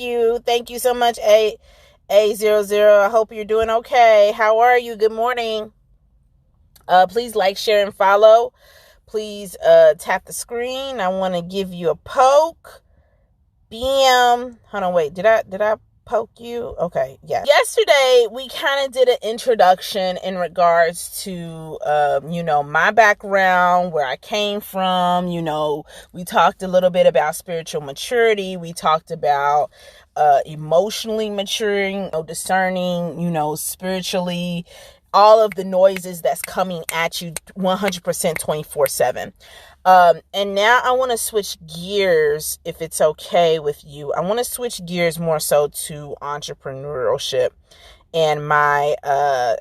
Thank you so much, A00. I hope you're doing okay. How are you? Good morning. Please like, share, and follow. Please tap the screen. I want to give you a poke. Bam. Hold on, wait. Did I poke you? Okay, yeah. Yesterday we kind of did an introduction in regards to my background, where I came from. We talked a little bit about spiritual maturity. We talked about emotionally maturing, discerning, spiritually, all of the noises that's coming at you 100% 24/7. And now I want to switch gears, if it's okay with you. I want to switch gears more so to entrepreneurship and my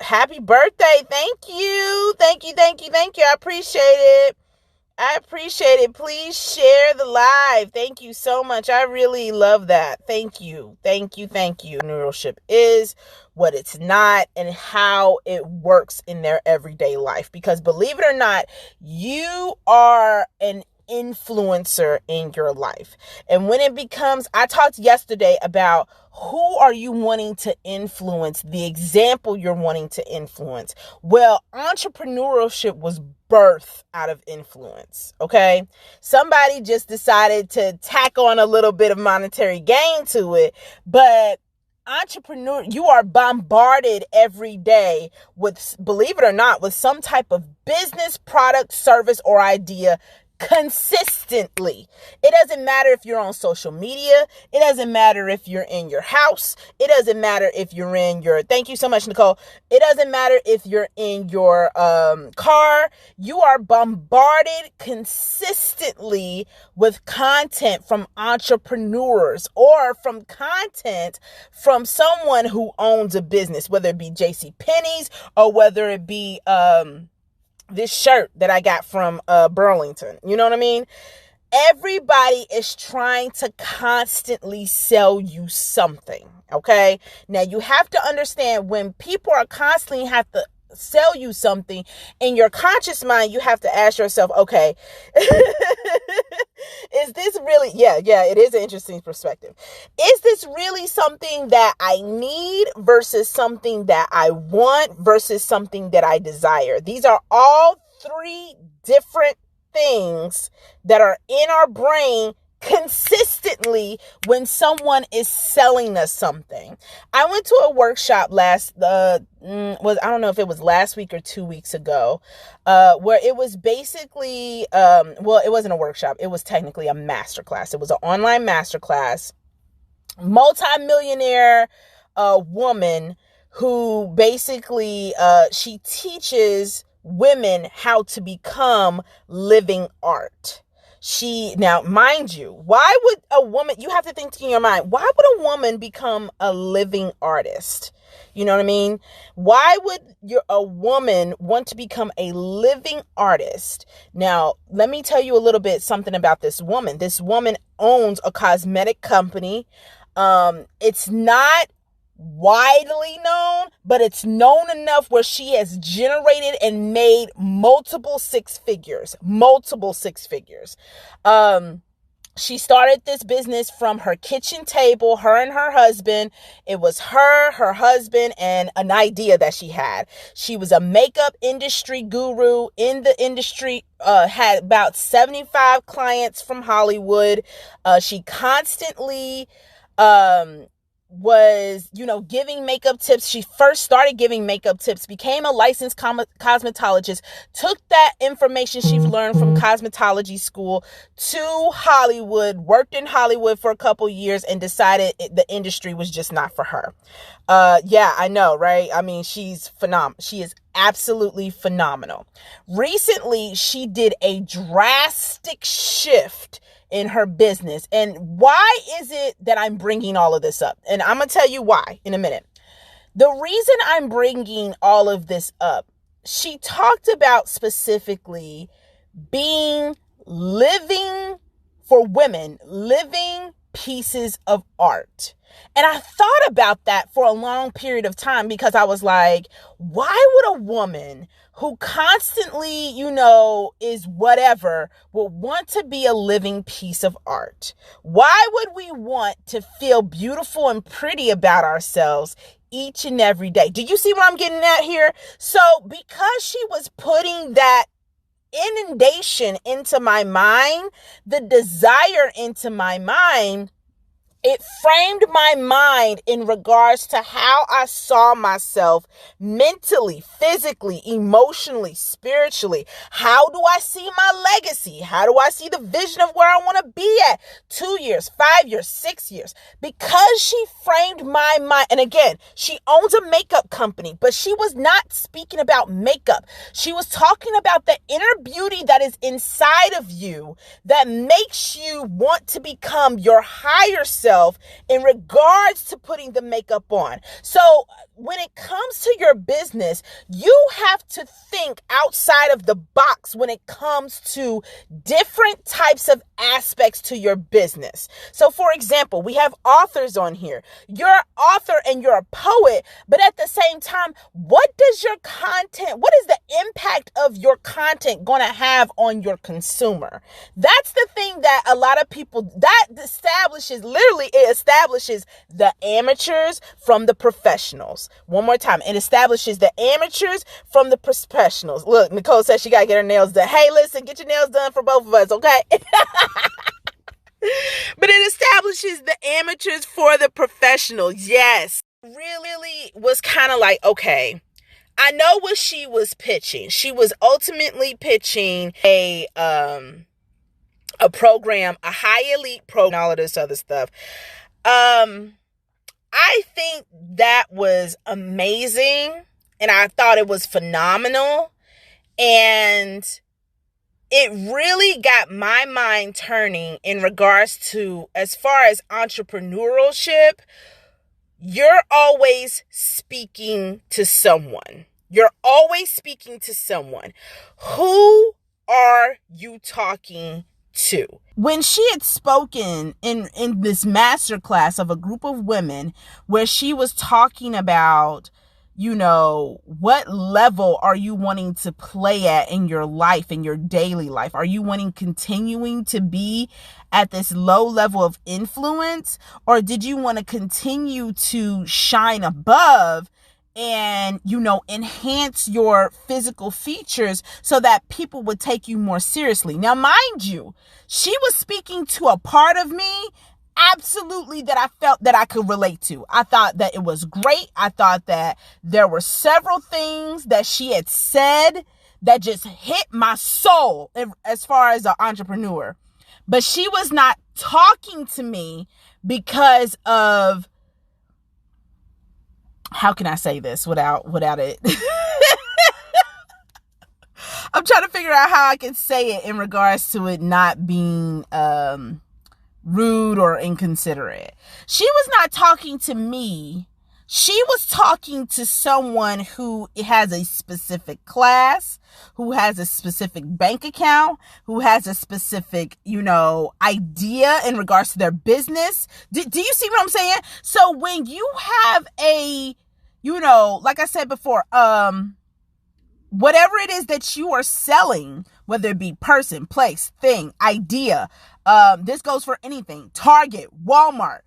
happy birthday. Thank you. I appreciate it. Please share the live. Thank you so much. I really love that. Thank you. Entrepreneurship is, what it's not, and how it works in their everyday life. Because believe it or not, you are an influencer in your life. And when it becomes, I talked yesterday about who are you wanting to influence, the example you're wanting to influence. Well, entrepreneurship was birthed out of influence. Okay. Somebody just decided to tack on a little bit of monetary gain to it, but you are bombarded every day with, believe it or not, with some type of business, product, service, or idea consistently. It doesn't matter if you're on social media. It doesn't matter if you're in your house. It doesn't matter if you're in your, thank you so much, Nicole. It doesn't matter if you're in your car. You are bombarded consistently with content from entrepreneurs, or from content from someone who owns a business, whether it be JCPenney's or whether it be this shirt that I got from Burlington. You know what I mean? Everybody is trying to constantly sell you something. Okay. Now you have to understand, when people are constantly have to sell you something, in your conscious mind, you have to ask yourself, okay, is this really, it is an interesting perspective. Is this really something that I need versus something that I want versus something that I desire? These are all three different things that are in our brain consistently when someone is selling us something. I went to a workshop I don't know if it was last week or 2 weeks ago, where it was basically, it wasn't a workshop. It was technically a masterclass. It was an online masterclass. Multi-millionaire woman who basically, she teaches women how to become living art. Now, mind you, why would a woman, you have to think in your mind, why would a woman become a living artist? You know what I mean? Why would a woman want to become a living artist? Now, let me tell you a little bit something about this woman. This woman owns a cosmetic company. It's not widely known, but it's known enough where she has generated and made multiple six figures. She started this business from her kitchen table, her and her husband. It was her husband, and an idea that she had. She was a makeup industry guru in the industry, had about 75 clients from Hollywood. She constantly, was, giving makeup tips. She first started giving makeup tips, became a licensed cosmetologist, took that information she's learned from cosmetology school to Hollywood, worked in Hollywood for a couple years, and decided the industry was just not for her. I know, right? I mean, she's phenomenal. She is absolutely phenomenal. Recently, she did a drastic shift in her business. And why is it that I'm bringing all of this up? And I'm going to tell you why in a minute. The reason I'm bringing all of this up, she talked about specifically living for women, living pieces of art. And I thought about that for a long period of time because I was like, why would a woman who constantly, is whatever, would want to be a living piece of art? Why would we want to feel beautiful and pretty about ourselves each and every day? Do you see what I'm getting at here? So because she was putting that inundation into my mind, the desire into my mind, it framed my mind in regards to how I saw myself mentally, physically, emotionally, spiritually. How do I see my legacy? How do I see the vision of where I want to be at 2 years, 5 years, 6 years? Because she framed my mind. And again, she owns a makeup company, but she was not speaking about makeup. She was talking about the inner beauty that is inside of you that makes you want to become your higher self in regards to putting the makeup on. So when it comes to your business, you have to think outside of the box when it comes to different types of aspects to your business. So for example, we have authors on here. You're an author and you're a poet, but at the same time, what is the impact of your content going to have on your consumer? That's the thing that a lot of people, that establishes the amateurs from the professionals. One more time. It establishes the amateurs from the professionals. Look, Nicole says she got to get her nails done. Hey, listen, get your nails done for both of us, okay? But it establishes the amateurs for the professionals. Yes. Really was kind of like, okay, I know what she was pitching. She was ultimately pitching a program, a high elite program, all of this other stuff. I think that was amazing, and I thought it was phenomenal, and it really got my mind turning in regards to, as far as entrepreneurship, you're always speaking to someone. You're always speaking to someone. Who are you talking to? When she had spoken in this masterclass of a group of women where she was talking about, what level are you wanting to play at in your life, in your daily life? Are you continuing to be at this low level of influence? Or did you want to continue to shine above and, enhance your physical features so that people would take you more seriously? Now, mind you, she was speaking to a part of me absolutely that I felt that I could relate to. I thought that it was great. I thought that there were several things that she had said that just hit my soul as far as an entrepreneur. But she was not talking to me because of, how can I say this without it? I'm trying to figure out how I can say it in regards to it not being rude or inconsiderate. She was not talking to me. She was talking to someone who has a specific class, who has a specific bank account, who has a specific, idea in regards to their business. Do you see what I'm saying? So when you have a, like I said before, whatever it is that you are selling, whether it be person, place, thing, idea, this goes for anything. Target, Walmart,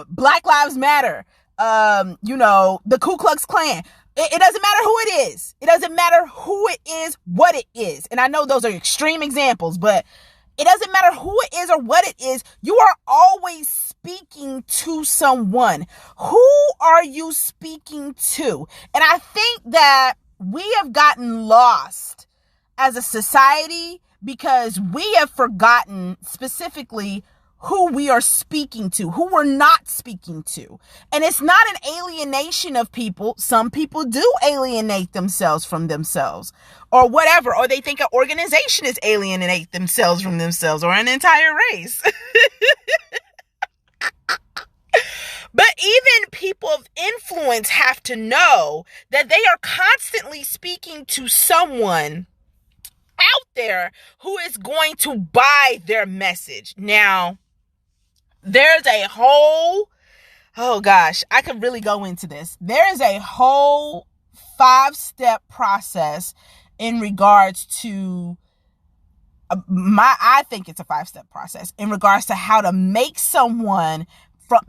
Black Lives Matter, the Ku Klux Klan. It doesn't matter who it is. It doesn't matter who it is, what it is. And I know those are extreme examples, but it doesn't matter who it is or what it is. You are always speaking to someone. Who are you speaking to? And I think that we have gotten lost as a society because we have forgotten specifically who we are speaking to, who we're not speaking to. And it's not an alienation of people. Some people do alienate themselves from themselves or whatever, or they think an organization is alienate themselves from themselves or an entire race. But even people of influence have to know that they are constantly speaking to someone out there who is going to buy their message. Now, there's a whole, oh gosh, I could really go into this. There is a whole 5-step process in regards to I think it's a 5-step process in regards to how to make someone from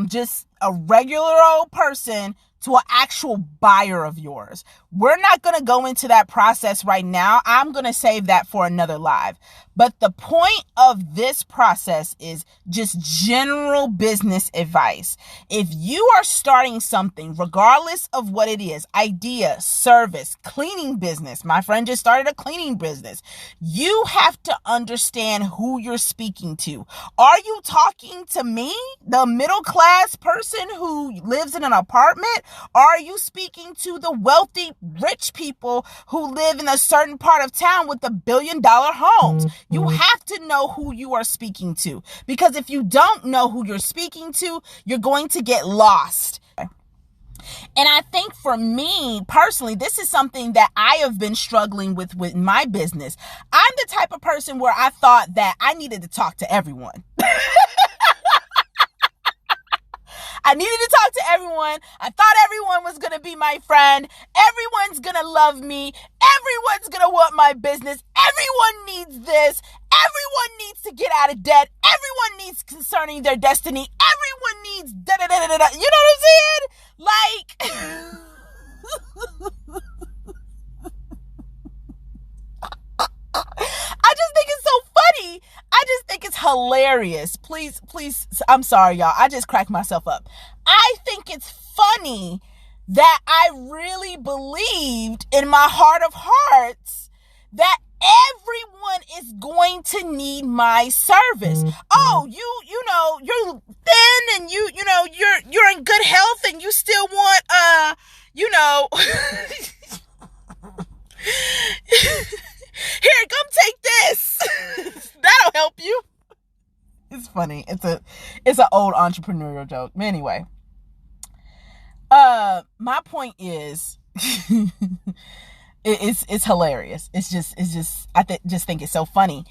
just a regular old person to an actual buyer of yours. We're not going to go into that process right now. I'm going to save that for another live. But the point of this process is just general business advice. If you are starting something, regardless of what it is, idea, service, cleaning business, my friend just started a cleaning business, you have to understand who you're speaking to. Are you talking to me, the middle class person who lives in an apartment? Are you speaking to the wealthy, rich people who live in a certain part of town with $1 billion homes? You have to know who you are speaking to, because if you don't know who you're speaking to, you're going to get lost. And I think for me personally, this is something that I have been struggling with my business. I'm the type of person where I thought that I needed to talk to everyone. I needed to talk to everyone. I thought everyone was going to be my friend. Everyone's going to love me. Everyone's going to want my business. Everyone needs this. Everyone needs to get out of debt. Everyone needs concerning their destiny. Everyone needs da-da-da-da-da. You know what I'm saying? Like... I just think it's so funny. I just think it's hilarious. Please, I'm sorry, y'all. I just cracked myself up. I think it's funny that I really believed in my heart of hearts that everyone is going to need my service. Oh, you know, you're thin and you know, you're in good health and you still want, you know, here, come take this. That'll help you. It's funny. It's an old entrepreneurial joke. But anyway, my point is, it's hilarious. It's just I just think it's so funny.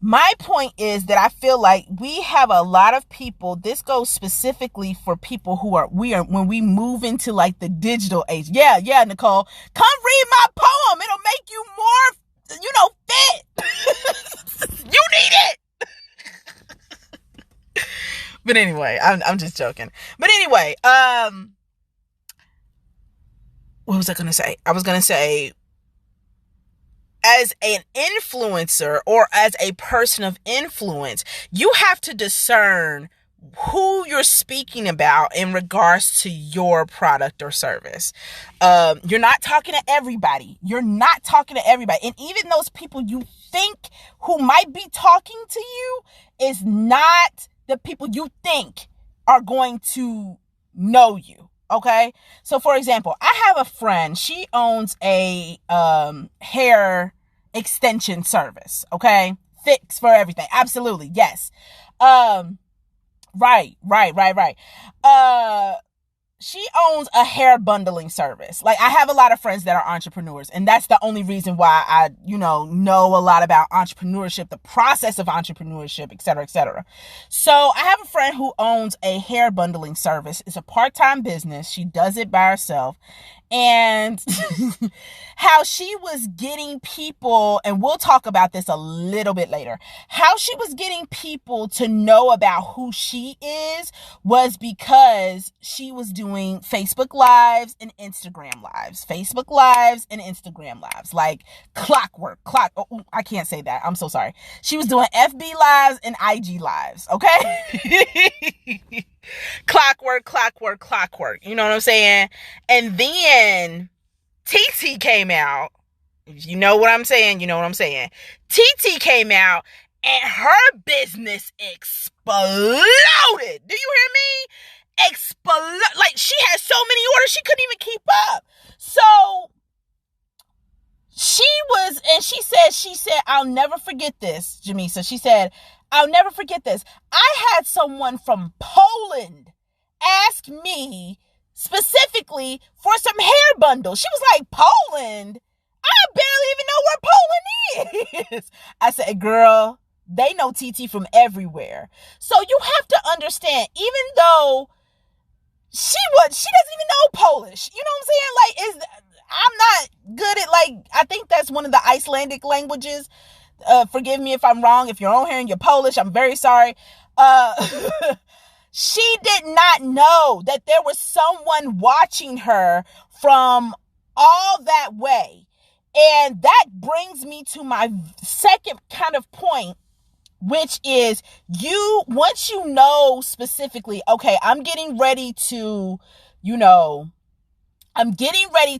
My point is that I feel like we have a lot of people. This goes specifically for people who are when we move into like the digital age. Yeah, Nicole, come read my poem. It'll make you more, you know, fit. You need it. But anyway, I'm just joking. But anyway, what was I going to say? I was going to say, as an influencer or as a person of influence, you have to discern who you're speaking about in regards to your product or service. You're not talking to everybody. And even those people you think who might be talking to you is not the people you think are going to know you. Okay. So for example, I have a friend, she owns a, hair extension service. Okay. Fix for everything. Absolutely. Yes. Right. She owns a hair bundling service. Like, I have a lot of friends that are entrepreneurs, and that's the only reason why I, know a lot about entrepreneurship, the process of entrepreneurship, et cetera, et cetera. So I have a friend who owns a hair bundling service. It's a part-time business. She does it by herself. And how she was getting people, and we'll talk about this a little bit later, how she was getting people to know about who she is was because she was doing Facebook Lives and Instagram Lives. Like clockwork. I can't say that. I'm so sorry. She was doing FB Lives and IG Lives, okay? Clockwork. You know what I'm saying? And then TT came out. You know what I'm saying? TT came out and her business exploded. Do you hear me? Like, she had so many orders, she couldn't even keep up. So she said, I'll never forget this, Jamisa. She said, I'll never forget this. I had someone from Poland ask me specifically for some hair bundles. She was like, Poland? I barely even know where Poland is. I said, girl, They know TT from everywhere. So you have to understand, even though she doesn't even know Polish. You know what I'm saying? Like, I'm not good at, like, I think that's one of the Icelandic languages. Forgive me if I'm wrong. If you're on here and you're Polish, I'm very sorry. She did not know that there was someone watching her from all that way. And that brings me to my second kind of point, which is once you know specifically, okay, I'm getting ready to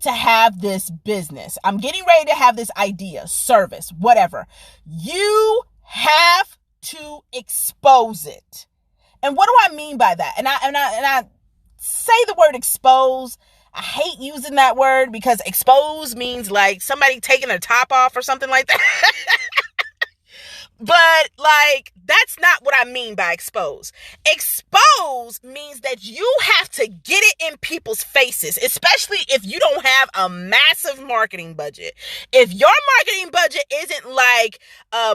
have this business. I'm getting ready to have this idea, service, whatever. You have to expose it. And what do I mean by that? And I say the word expose. I hate using that word because expose means like somebody taking their top off or something like that. But like, that's not what I mean by expose. Expose means that you have to get it in people's faces, especially if you don't have a massive marketing budget. If your marketing budget isn't like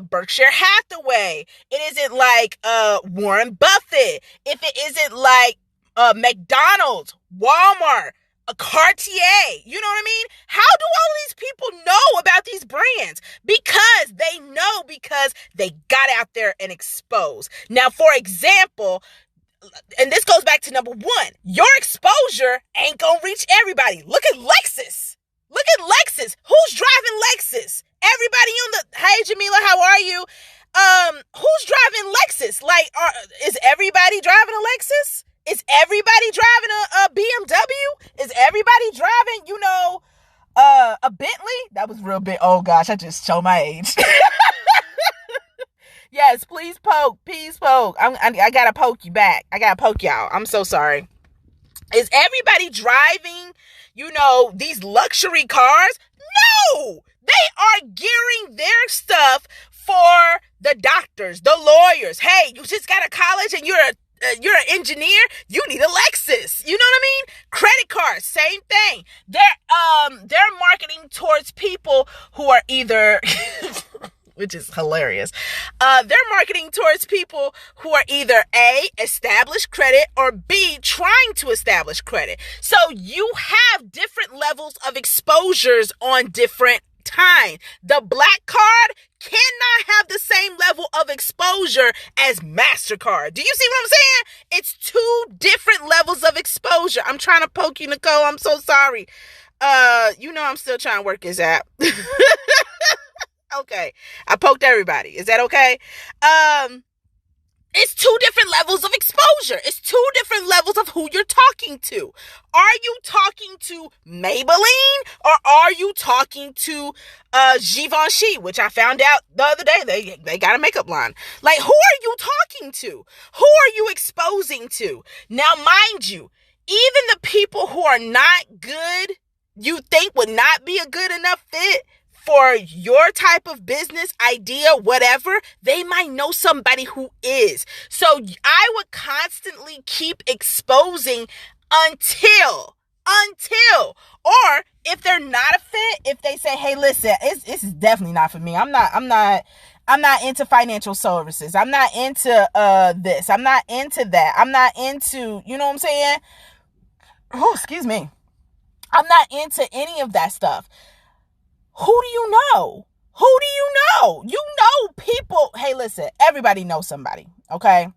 Berkshire Hathaway, it isn't like Warren Buffett, if it isn't like McDonald's, Walmart, a Cartier, you know what I mean? How do all these people know about these brands? Because they got out there and exposed. Now, for example, and this goes back to number one, your exposure ain't gonna reach everybody. Look at Lexus. Who's driving Lexus? Everybody hey Jamila, how are you? Who's driving Lexus? Like, is everybody driving a Lexus? Is everybody driving a BMW? Is everybody driving, a Bentley? That was real big. Oh gosh, I just showed my age. Yes, please poke. I gotta poke you back. I gotta poke y'all. I'm so sorry. Is everybody driving, these luxury cars? No! They are gearing their stuff for the doctors, the lawyers. Hey, you just got out of college and you're an engineer, you need a Lexus. You know what I mean? Credit cards, same thing. They're marketing towards people who are either which is hilarious. They're marketing towards people who are either A, established credit, or B, trying to establish credit. So you have different levels of exposures on different time. The Black Card cannot have the same level of exposure as MasterCard. Do you see what I'm saying? It's two different levels of exposure. I'm trying to poke you, Nicole. I'm so sorry. I'm still trying to work this out. Okay. I poked everybody. Is that okay? It's two different levels of exposure. It's two different levels of who you're talking to. Are you talking to Maybelline or are you talking to Givenchy, which I found out the other day they got a makeup line. Like, who are you talking to? Who are you exposing to? Now, mind you, even the people who are not good, you think would not be a good enough fit for your type of business idea, whatever, they might know somebody who is. So I would constantly keep exposing until, or if they're not a fit, if they say, hey, listen, this is definitely not for me. I'm not into financial services. I'm not into this. I'm not into that. I'm not into, you know what I'm saying? Oh, excuse me. I'm not into any of that stuff. Who do you know? You know people. Hey, listen, everybody knows somebody, okay?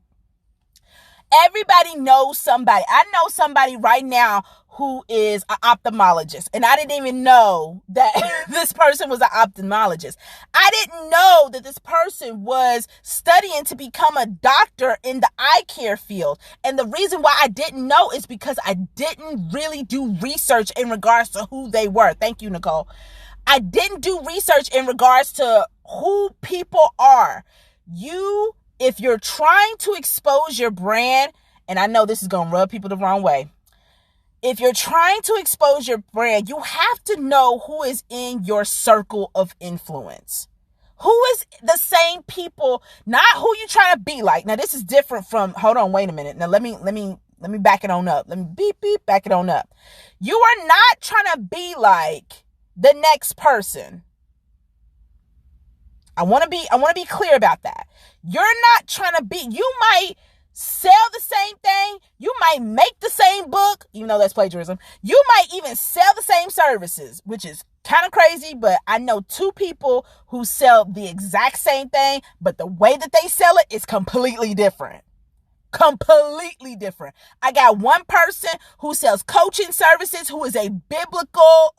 Everybody knows somebody. I know somebody right now who is an ophthalmologist, and I didn't even know that this person was an ophthalmologist. I didn't know that this person was studying to become a doctor in the eye care field. And the reason why I didn't know is because I didn't really do research in regards to who they were. Thank you, Nicole. I didn't do research in regards to who people are. If you're trying to expose your brand, and I know this is going to rub people the wrong way. If you're trying to expose your brand, you have to know who is in your circle of influence. Who is the same people, not who you're trying to be like. Now, this is different from, hold on, wait a minute. Now, let me back it on up. Let me back it on up. You are not trying to be like the next person. I want to be clear about that. You're not trying to be, you might sell the same thing. You might make the same book, even though that's plagiarism. You might even sell the same services, which is kind of crazy, but I know two people who sell the exact same thing, but the way that they sell it is completely different. Completely different. I got one person who sells coaching services, who is a biblical,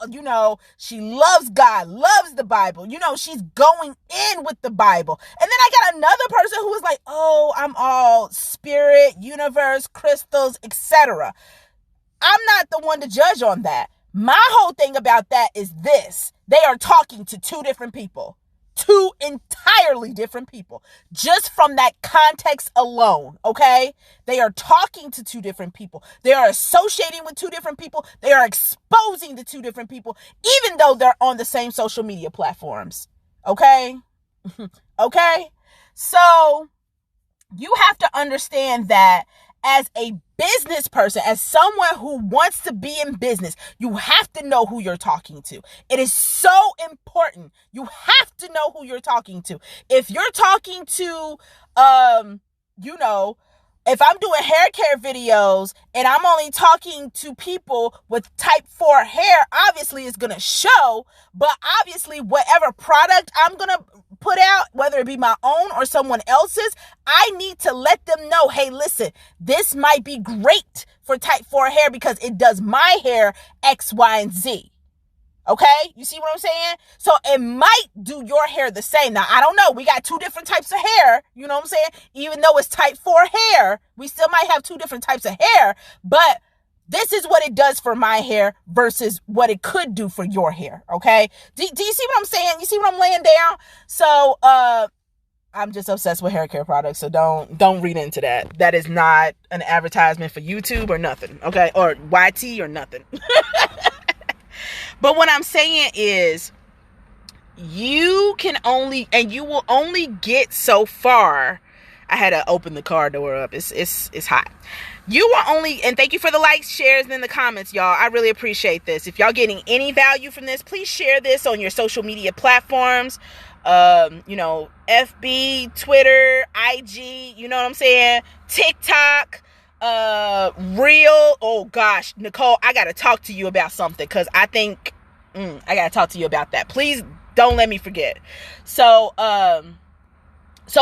she loves God, loves the Bible. She's going in with the Bible. And then I got another person who is like, oh, I'm all spirit, universe, crystals, etc. I'm not the one to judge on that. My whole thing about that is this. They are talking to two different people. Two entirely different people, just from that context alone, okay? They are talking to two different people. They are associating with two different people. They are exposing the two different people, even though they're on the same social media platforms, okay? Okay? So you have to understand that as a business person, as someone who wants to be in business, you have to know who you're talking to. It is so important. You have to know who you're talking to. If you're talking to, if I'm doing hair care videos and I'm only talking to people with type 4 hair, obviously it's going to show, but obviously whatever product I'm going to put out, whether it be my own or someone else's, I need to let them know, hey, listen, this might be great for type 4 hair because it does my hair X, Y, and Z. Okay? You see what I'm saying? So it might do your hair the same. Now, I don't know. We got two different types of hair. You know what I'm saying? Even though it's type 4 hair, we still might have two different types of hair. But this is what it does for my hair versus what it could do for your hair. Okay? Do you see what I'm saying? You see what I'm laying down? So, I'm just obsessed with hair care products. So don't read into that. That is not an advertisement for YouTube or nothing. Okay? Or YT or nothing. But what I'm saying is you will only get so far. I had to open the car door up. It's hot. You will only, and thank you for the likes, shares, and in the comments, y'all. I really appreciate this. If y'all getting any value from this, please share this on your social media platforms. FB, Twitter, IG, you know what I'm saying? TikTok. Real, oh gosh, Nicole, I gotta talk to you about something because I think I gotta talk to you about that. Please don't let me forget. So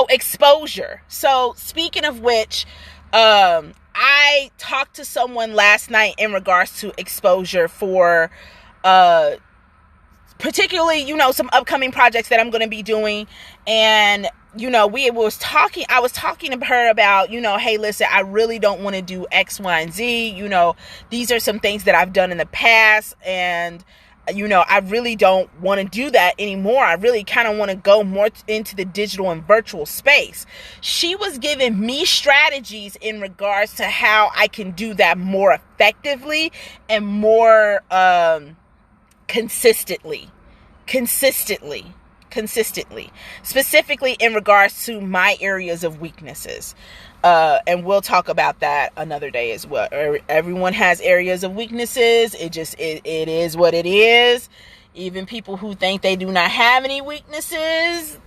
exposure. So speaking of which, I talked to someone last night in regards to exposure for particularly, some upcoming projects that I'm going to be doing. And I was talking to her about, hey, listen, I really don't want to do X, Y, and Z. These are some things that I've done in the past, and I really don't want to do that anymore. I really kind of want to go more into the digital and virtual space. She was giving me strategies in regards to how I can do that more effectively and more consistently, specifically in regards to my areas of weaknesses. And we'll talk about that another day as well. Everyone has areas of weaknesses. It is what it is. Even people who think they do not have any weaknesses,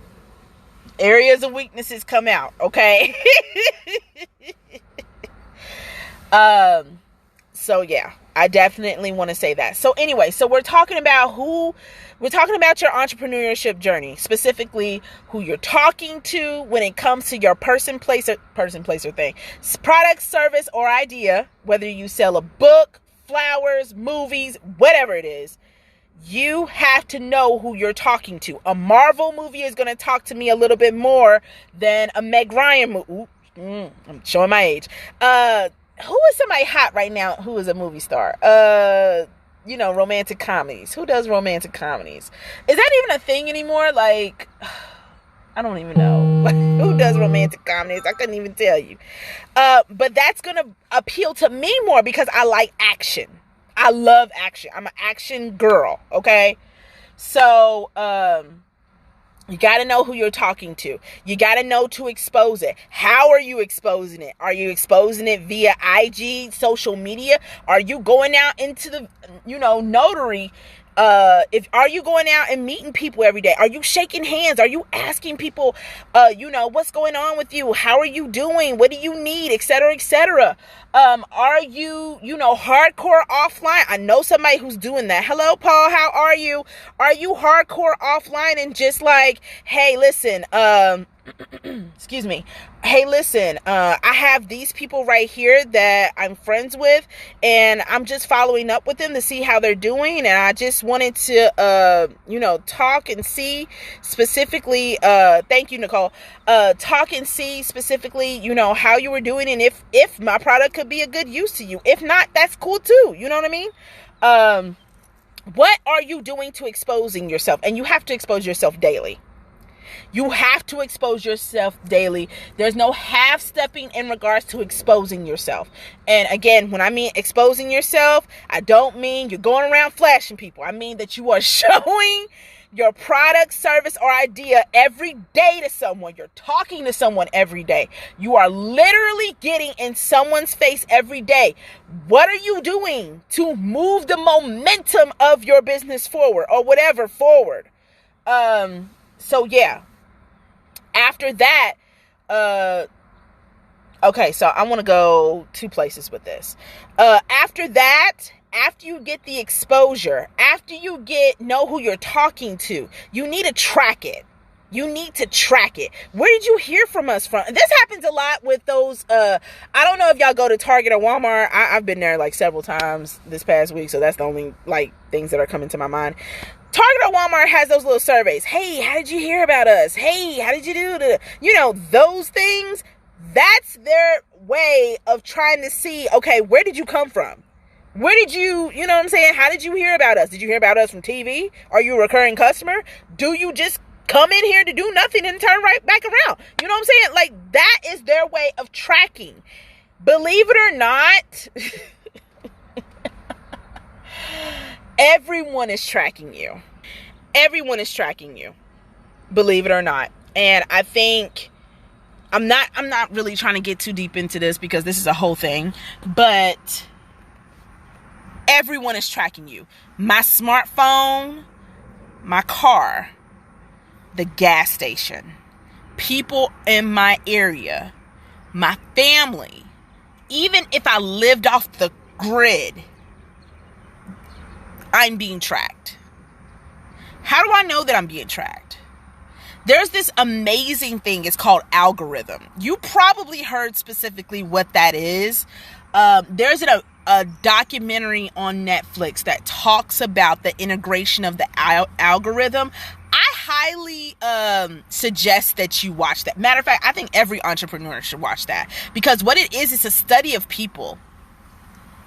areas of weaknesses come out. Okay. So yeah, I definitely want to say that. So anyway, so we're talking about your entrepreneurship journey, specifically who you're talking to when it comes to your person, place, or thing, product, service, or idea, whether you sell a book, flowers, movies, whatever it is. You have to know who you're talking to. A Marvel movie is going to talk to me a little bit more than a Meg Ryan movie. I'm showing my age. Who is somebody hot right now who is a movie star? Romantic comedies. Who does romantic comedies? Is that even a thing anymore? Like, I don't even know. Who does romantic comedies? I couldn't even tell you. But that's going to appeal to me more because I like action. I love action. I'm an action girl, okay? So, you got to know who you're talking to. You got to know to expose it. How are you exposing it? Are you exposing it via IG, social media? Are you going out into the, notary If are you going out and meeting people every day? Are you shaking hands? Are you asking people, what's going on with you? How are you doing? What do you need? Et cetera, et cetera. Are you, hardcore offline? I know somebody who's doing that. Hello, Paul. How are you? Are you hardcore offline and just like, hey, listen, excuse me. Hey, listen, I have these people right here that I'm friends with, and I'm just following up with them to see how they're doing. And I just wanted to, talk and see specifically, thank you, Nicole, talk and see specifically, how you were doing. And if my product could be a good use to you. If not, that's cool too. You know what I mean? What are you doing to exposing yourself? And you have to expose yourself daily. You have to expose yourself daily. There's no half-stepping in regards to exposing yourself. And again, when I mean exposing yourself, I don't mean you're going around flashing people. I mean that you are showing your product, service, or idea every day to someone. You're talking to someone every day. You are literally getting in someone's face every day. What are you doing to move the momentum of your business forward or whatever forward? So yeah. After that, okay, so I want to go 2 places with this. After that, after you get the exposure, after you know who you're talking to, you need to track it. You need to track it. Where did you hear from us from? This happens a lot with those, I don't know if y'all go to Target or Walmart. I've been there like several times this past week, so that's the only like things that are coming to my mind. Target or Walmart has those little surveys. Hey, how did you hear about us? Hey, how did you do? Those things, that's their way of trying to see, okay, where did you come from? Where did you know what I'm saying? How did you hear about us? Did you hear about us from TV? Are you a recurring customer? Do you just come in here to do nothing and turn right back around? You know what I'm saying? Like, that is their way of tracking. Believe it or not, everyone is tracking you. Everyone is tracking you. Believe it or not. And I think I'm not really trying to get too deep into this because this is a whole thing, but everyone is tracking you. My smartphone, my car, the gas station, people in my area, my family, even if I lived off the grid, I'm being tracked. How do I know that I'm being tracked? There's this amazing thing. It's called algorithm. You probably heard specifically what that is. There's a documentary on Netflix that talks about the integration of the algorithm. I highly suggest that you watch that. Matter of fact, I think every entrepreneur should watch that, because what it is, it's a study of people.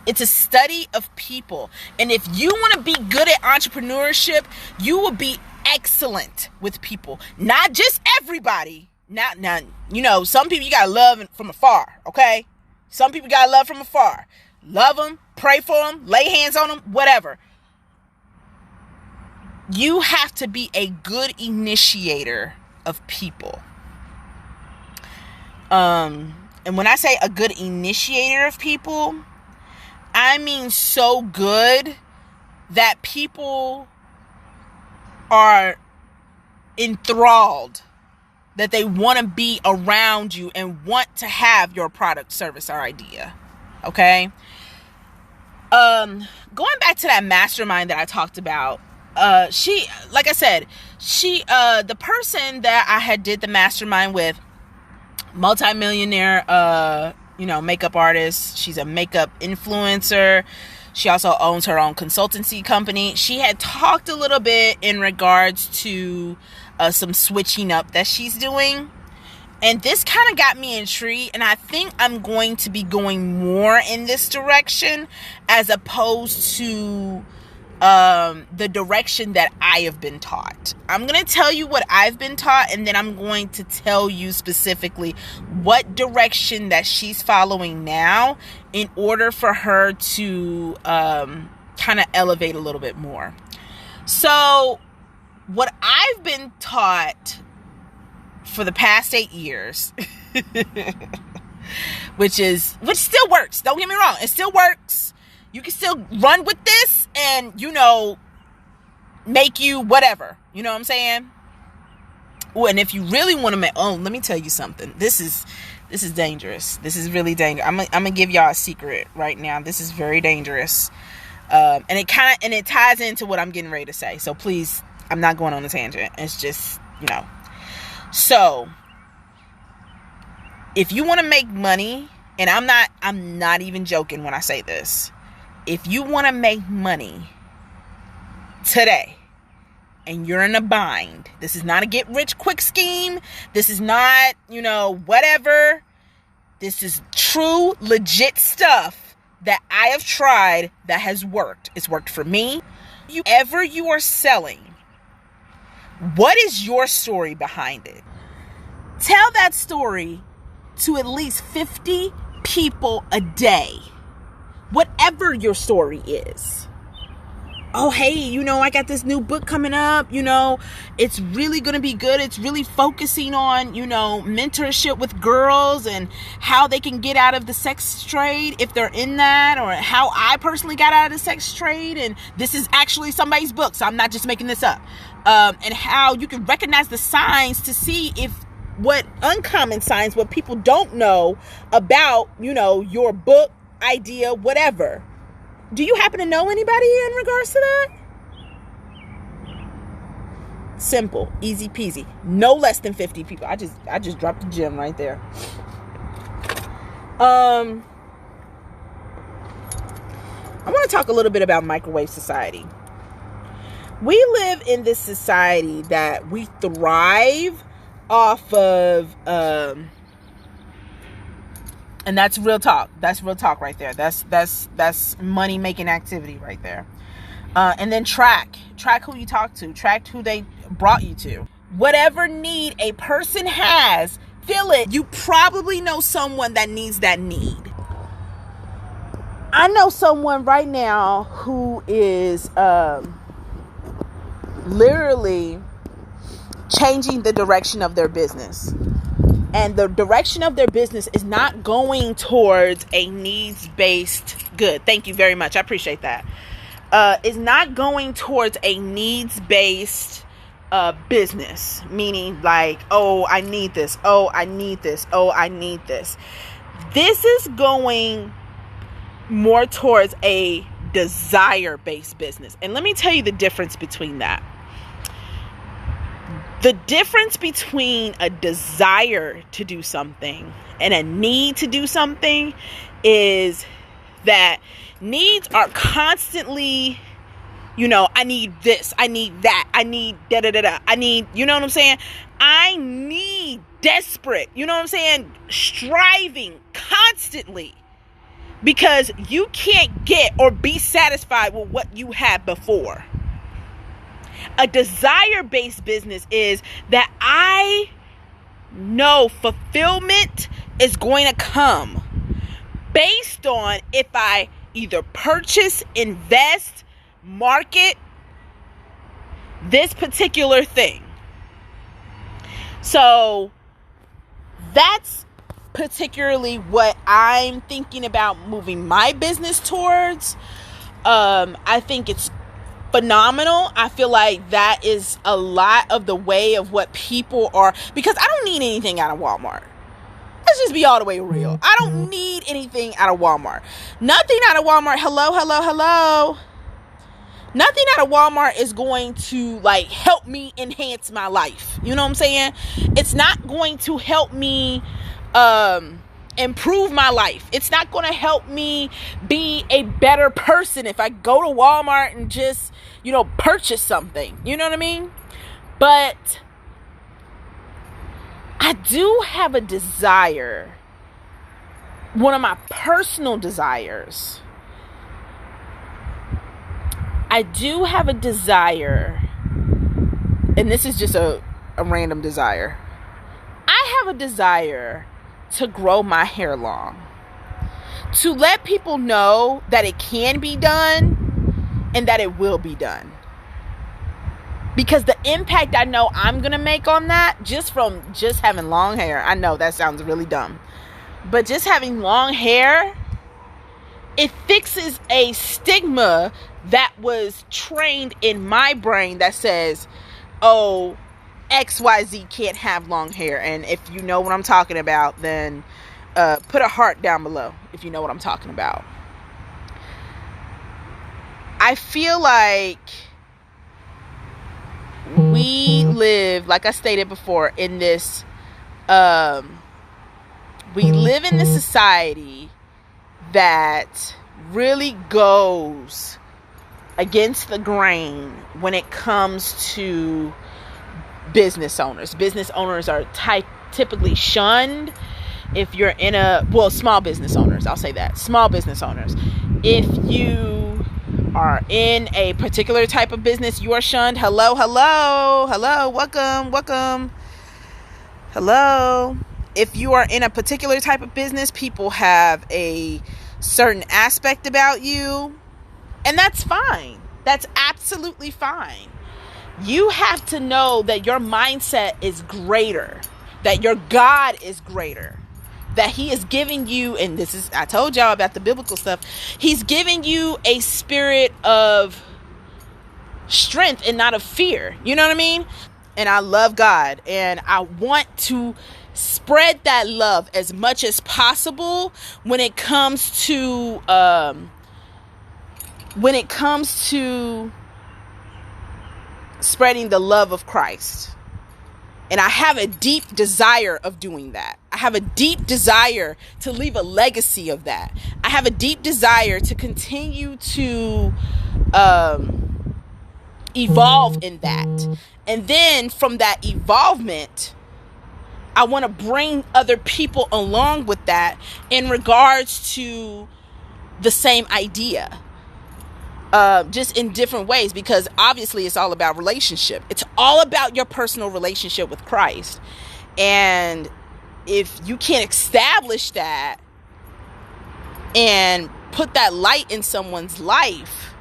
It's a study of people. And if you want to be good at entrepreneurship, you will be excellent with people. Not just everybody. Now, some people you got to love from afar, okay? Some people got to love from afar. Love them, pray for them, lay hands on them, whatever. You have to be a good initiator of people. And when I say a good initiator of people, I mean so good that people are enthralled, that they want to be around you and want to have your product, service, or idea. Okay? Going back to that mastermind that I talked about, the person that I had did the mastermind with, multimillionaire, makeup artist. She's a makeup influencer. She also owns her own consultancy company. She had talked a little bit in regards to some switching up that she's doing. And this kind of got me intrigued. And I think I'm going to be going more in this direction as opposed to the direction that I have been taught. I'm going to tell you what I've been taught, and then I'm going to tell you specifically what direction that she's following now in order for her to kind of elevate a little bit more. So what I've been taught for the past 8 years, which still works. Don't get me wrong. It still works. You can still run with this and, make you whatever. You know what I'm saying? Oh, and if you really want to make, let me tell you something. This is dangerous. This is really dangerous. I'm gonna give y'all a secret right now. This is very dangerous. And it ties into what I'm getting ready to say. So please, I'm not going on a tangent. It's just, So if you want to make money, and I'm not even joking when I say this. If you want to make money today, and you're in a bind, this is not a get rich quick scheme. This is not, whatever. This is true, legit stuff that I have tried that has worked. It's worked for me. Whatever you are selling, what is your story behind it? Tell that story to at least 50 people a day. Whatever your story is. Oh, hey, I got this new book coming up, it's really going to be good. It's really focusing on, mentorship with girls and how they can get out of the sex trade if they're in that, or how I personally got out of the sex trade. And this is actually somebody's book, so I'm not just making this up. And how you can recognize the signs to see what uncommon signs, what people don't know about, your book, idea, whatever. Do you happen to know anybody in regards to that? Simple, easy peasy. No less than 50 people. I just dropped the gem right there. I want to talk a little bit about microwave society. We live in this society that we thrive off of, and that's real talk. That's real talk right there. That's money making activity right there. And then track who you talk to, track who they brought you to. Whatever need a person has, fill it. You probably know someone that needs that need. I know someone right now who is literally changing the direction of their business. And the direction of their business is not going towards a needs-based good. Thank you very much. I appreciate that. It's not going towards a needs-based business, meaning like, oh, I need this. Oh, I need this. Oh, I need this. This is going more towards a desire-based business. And let me tell you the difference between that. The difference between a desire to do something and a need to do something is that needs are constantly, I need this, I need that, I need da-da-da-da, I need, you know what I'm saying? I need desperate, you know what I'm saying? Striving constantly because you can't get or be satisfied with what you had before. A desire-based business is that I know fulfillment is going to come based on if I either purchase, invest, market this particular thing. So that's particularly what I'm thinking about moving my business towards. I think it's phenomenal. I feel like that is a lot of the way of what people are, because I don't need anything out of Walmart. Let's just be all the way real. I don't need anything out of Walmart. Nothing out of Walmart. Hello. Nothing out of Walmart is going to help me enhance my life. You know what I'm saying? It's not going to help me improve my life. It's not going to help me be a better person if I go to Walmart and just, purchase something. You know what I mean? But I do have a desire. One of my personal desires. I do have a desire, and this is just a random desire. I have a desire to grow my hair long, to let people know that it can be done and that it will be done, because the impact I know I'm gonna make on that, just from just having long hair. I know that sounds really dumb, but just having long hair it fixes a stigma that was trained in my brain that says, oh, XYZ can't have long hair. And if you know what I'm talking about, then put a heart down below if you know what I'm talking about. I feel like we live, like I stated before, in this, we live in this society that really goes against the grain when it comes to business owners. Business owners are typically shunned. If you're in small business owners, I'll say that. Small business owners. If you are in a particular type of business, you are shunned. Hello. Welcome. Hello. If you are in a particular type of business, people have a certain aspect about you. And that's fine. That's absolutely fine. You have to know that your mindset is greater, that your God is greater, that he is giving you, and this is, I told y'all about the biblical stuff, he's giving you a spirit of strength and not of fear. You know what I mean? And I love God, and I want to spread that love as much as possible when it comes to spreading the love of Christ. And I have a deep desire of doing that. I have a deep desire to leave a legacy of that. I have a deep desire to continue to evolve in that. And then from that evolvement, I want to bring other people along with that in regards to the same idea. Just in different ways, because obviously it's all about relationship. It's all about your personal relationship with Christ. And if you can't establish that and put that light in someone's life,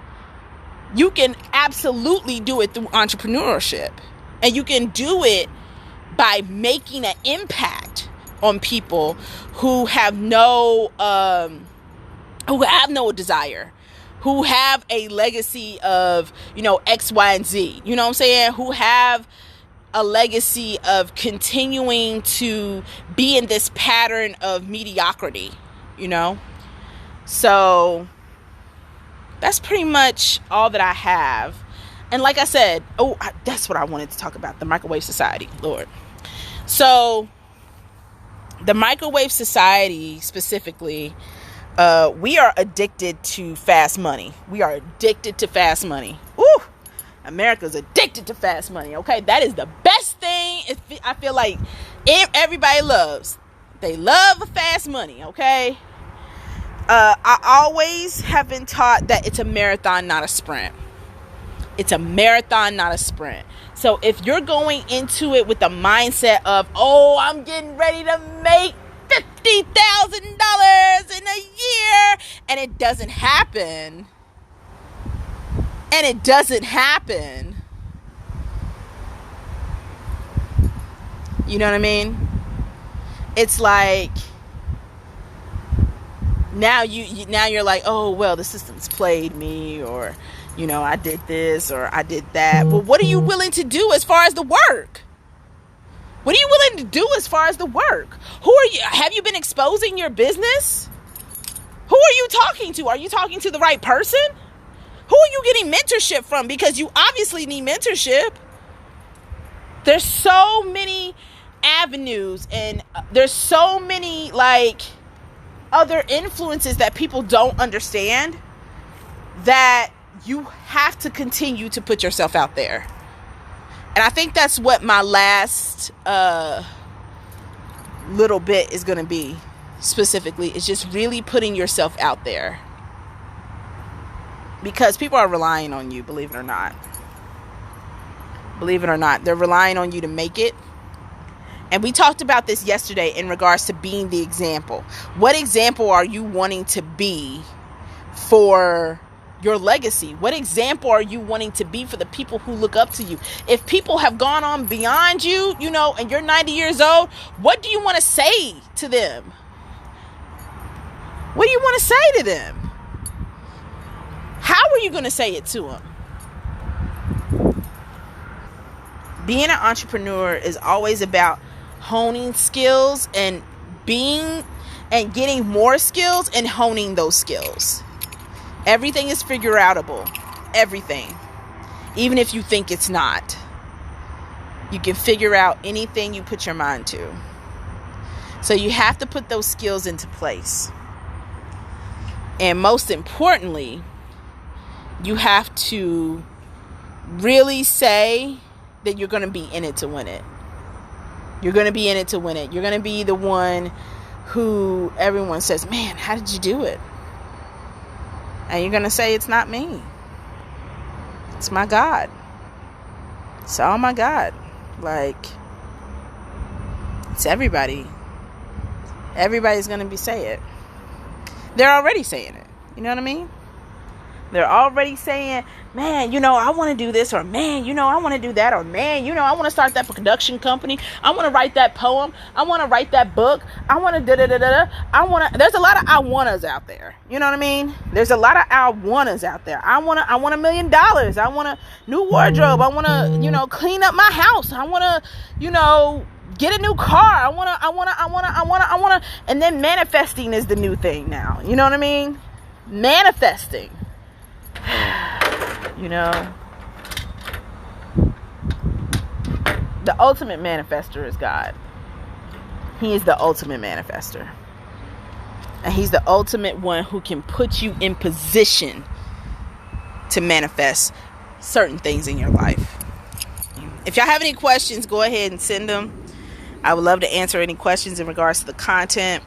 you can absolutely do it through entrepreneurship. And you can do it by making an impact on people who have no desire, who have a legacy of, X, Y, and Z, you know what I'm saying? Who have a legacy of continuing to be in this pattern of mediocrity, So that's pretty much all that I have. And like I said, that's what I wanted to talk about, the microwave society, Lord. So the microwave society specifically, we are addicted to fast money. We are addicted to fast money. Woo! America's addicted to fast money. Okay, that is the best thing. I feel like everybody loves. They love fast money. Okay. I always have been taught that it's a marathon, not a sprint. It's a marathon, not a sprint. So if you're going into it with the mindset of, I'm getting ready to make $50,000 in a year, and it doesn't happen, you know what I mean? It's like now you're like, the system's played me, or I did this or I did that. But what are you willing to do as far as the work? What are you willing to do as far as the work? Have you been exposing your business? Who are you talking to? Are you talking to the right person? Who are you getting mentorship from? Because you obviously need mentorship. There's so many avenues, and there's so many other influences that people don't understand, that you have to continue to put yourself out there. And I think that's what my last little bit is going to be specifically, is just really putting yourself out there. Because people are relying on you, believe it or not. Believe it or not, they're relying on you to make it. And we talked about this yesterday in regards to being the example. What example are you wanting to be for your legacy? What example are you wanting to be for the people who look up to you? If people have gone on beyond you, and you're 90 years old, what do you want to say to them? What do you want to say to them? are you going to say it to them? Being an entrepreneur is always about honing skills and getting more skills and honing those skills. Everything is figure outable. Everything. Even if you think it's not. You can figure out anything you put your mind to. So you have to put those skills into place. And most importantly, you have to really say that you're going to be in it to win it. You're going to be in it to win it. You're going to be the one who everyone says, man, how did you do it? And you're going to say, it's not me. It's my God. It's all my God. Like, it's everybody. Everybody's going to say it. They're already saying it. You know what I mean? They're already saying, man, I want to do this, or man, I want to do that, or man, I want to start that production company. I want to write that poem. I want to write that book. I want to da-da-da-da-da. There's a lot of I wannas out there. You know what I mean? There's a lot of I wannas out there. I want $1 million. I want a new wardrobe. I want to, clean up my house. I want to, get a new car. I want to. And then manifesting is the new thing now. You know what I mean? Manifesting. The ultimate manifester is God. He is the ultimate manifester. And he's the ultimate one who can put you in position to manifest certain things in your life. If y'all have any questions, go ahead and send them. I would love to answer any questions in regards to the content.